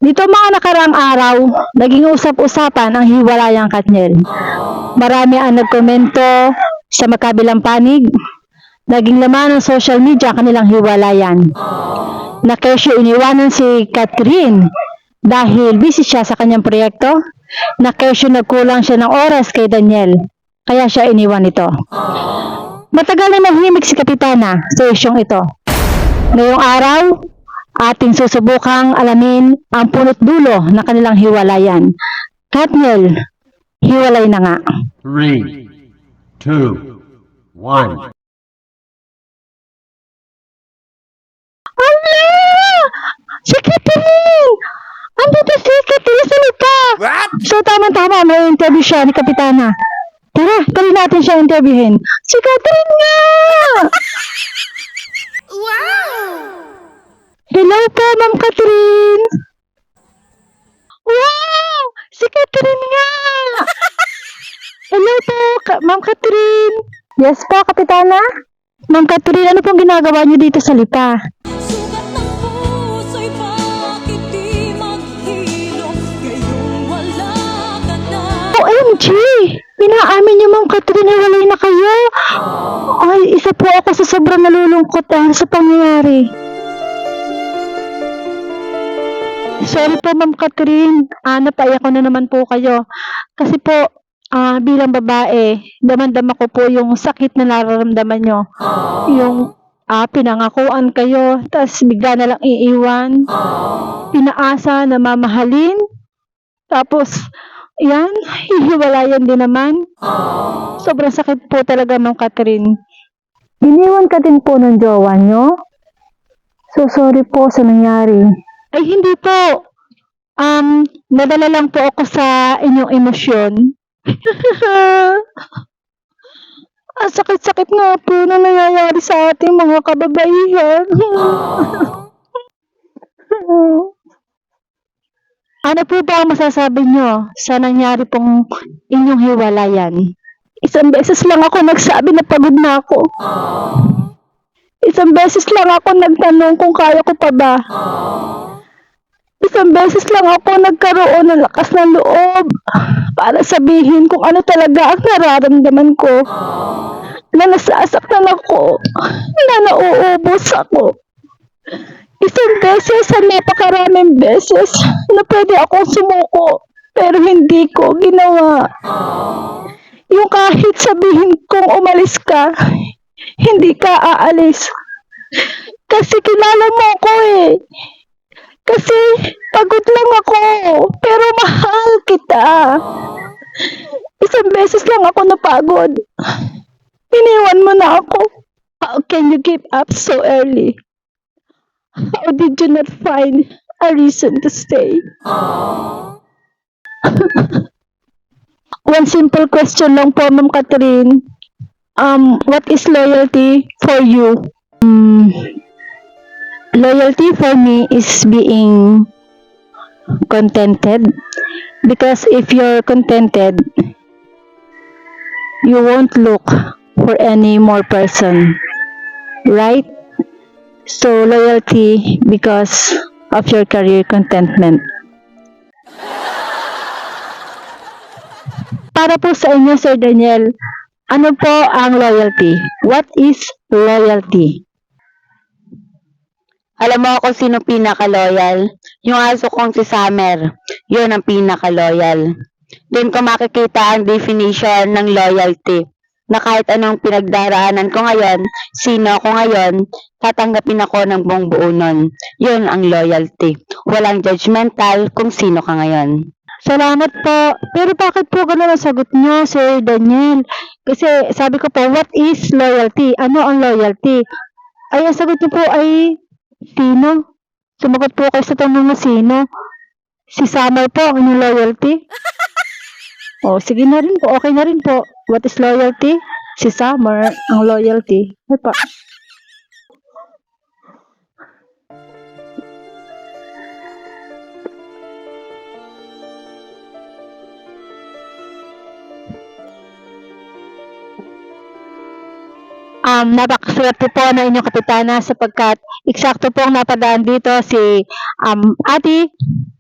Dito mga nakaraang araw, naging usap-usapan ang hiwalayang Katniel. Marami ang nagkomento sa magkabilang panig. Naging laman ng social media kanilang hiwalayan. Na kesyo iniwanan si Catherine dahil busy siya sa kanyang proyekto. Na kesyo nagkulang siya ng oras kay Daniel. Kaya siya iniwan ito. Matagal na mahimik si Kapitana sa isyong ito. Ngayong araw, ating susubukang alamin ang punot dulo ng kanilang hiwalayan. Katniel, hiwalay na nga. 3, 2, 1. Ala! Si Catherine! Andito si Catherine sa lupa! What? So, tama-tama, may interview siya ni Kapitana. Tara, tuloy natin siya interviewin. Si Catherine nga! Wow! Hello po, Ma'am Catherine! Wow! Si Catherine nga! Hello po, Ma'am Catherine! Yes po, Kapitana? Ma'am Catherine, ano pong ginagawa niyo dito sa lipa? Sugat ng puso'y bakit di maghilom ngayong wala ka na. OMG! Pinaamin niyo, Ma'am Catherine, na walay na kayo. Ay, isa po ako sa sobrang nalulungkot dahil sa pangyayari. Sorry po, Ma'am Catherine. Napaiyak ko na naman po kayo. Kasi po, bilang babae, damang-dama ko po yung sakit na nararamdaman nyo. Yung pinangakuan kayo, tapos bigla na lang iiwan. Pinaasa na mamahalin. Tapos, yan, hihiwalayan din naman. Sobrang sakit po talaga, Ma'am Catherine. Iniwan ka din po ng jowa nyo? So, sorry po sa nangyari. Ay, hindi po. Nadala lang po ako sa inyong emosyon. Ang sakit-sakit nga po na nangyayari sa ating mga kababaihan. Ano po ba ang masasabi nyo sa nangyari pong inyong hiwalayan? Isang beses lang ako nagsabi na pagod na ako. Isang beses lang ako nagtanong kung kaya ko pa ba. Isang beses lang ako nagkaroon ng lakas ng loob para sabihin kung ano talaga ang nararamdaman ko. Na nasasaktan ako, na nauubos ako. Isang beses sa napakaraming beses na pwede akong sumuko, pero hindi ko ginawa. Yung kahit sabihin kong umalis ka, hindi ka aalis. Kasi kilala mo ako eh. Kasi pagod lang ako, pero mahal kita. Isang beses lang ako napagod. Iniwan mo na ako. How can you give up so early? How did you not find a reason to stay? One simple question lang po, Ma'am Catherine. What is loyalty for you? Loyalty for me is being contented. Because if you're contented, you won't look for any more person. Right? So, loyalty because of your career contentment. Para po sa inyo, Sir Daniel, ano po ang loyalty? What is loyalty? Alam mo kung sino pinaka-loyal? Yung aso kong si Summer. Yun ang pinaka-loyal. Doon ko makikita ang definition ng loyalty. Na kahit anong pinagdaraanan ko ngayon, sino ako ngayon, tatanggapin ako ng buong buo nun. Yun ang loyalty. Walang judgmental kung sino ka ngayon. Salamat po. Pero bakit po ganun ang sagot nyo, Sir Daniel? Kasi sabi ko po, what is loyalty? Ano ang loyalty? Ay, ang sagot nyo po ay sino? Sumagot po kayo sa tanong na sino? Si Summer po ang inyong loyalty? O, sige na rin po. Okay na rin po. What is loyalty? Si Summer ang loyalty. Ay pa. Napakaswerte po na inyong kapitana sapagkat eksakto pong napadaan dito si Ate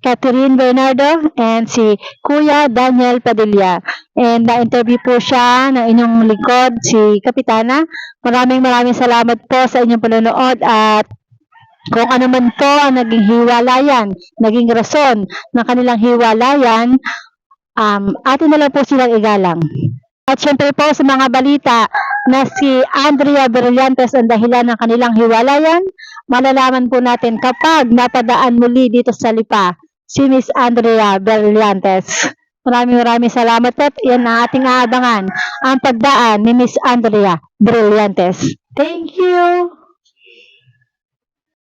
Catherine Bernardo, and si Kuya Daniel Padilla. And na-interview po siya ng inyong lingkod, si Kapitana. Maraming salamat po sa inyong panonood at kung ano man po ang naging hiwalayan, naging rason ng kanilang hiwalayan, atin na lang po silang igalang. At syempre po sa mga balita na si Andrea Brillantes ang dahilan ng kanilang hiwalayan, malalaman po natin kapag napadaan muli dito sa Lipa si Miss Andrea Brillantes. Maraming salamat po. Yan ang ating aabangan, ang pagdaan ni Miss Andrea Brillantes. Thank you!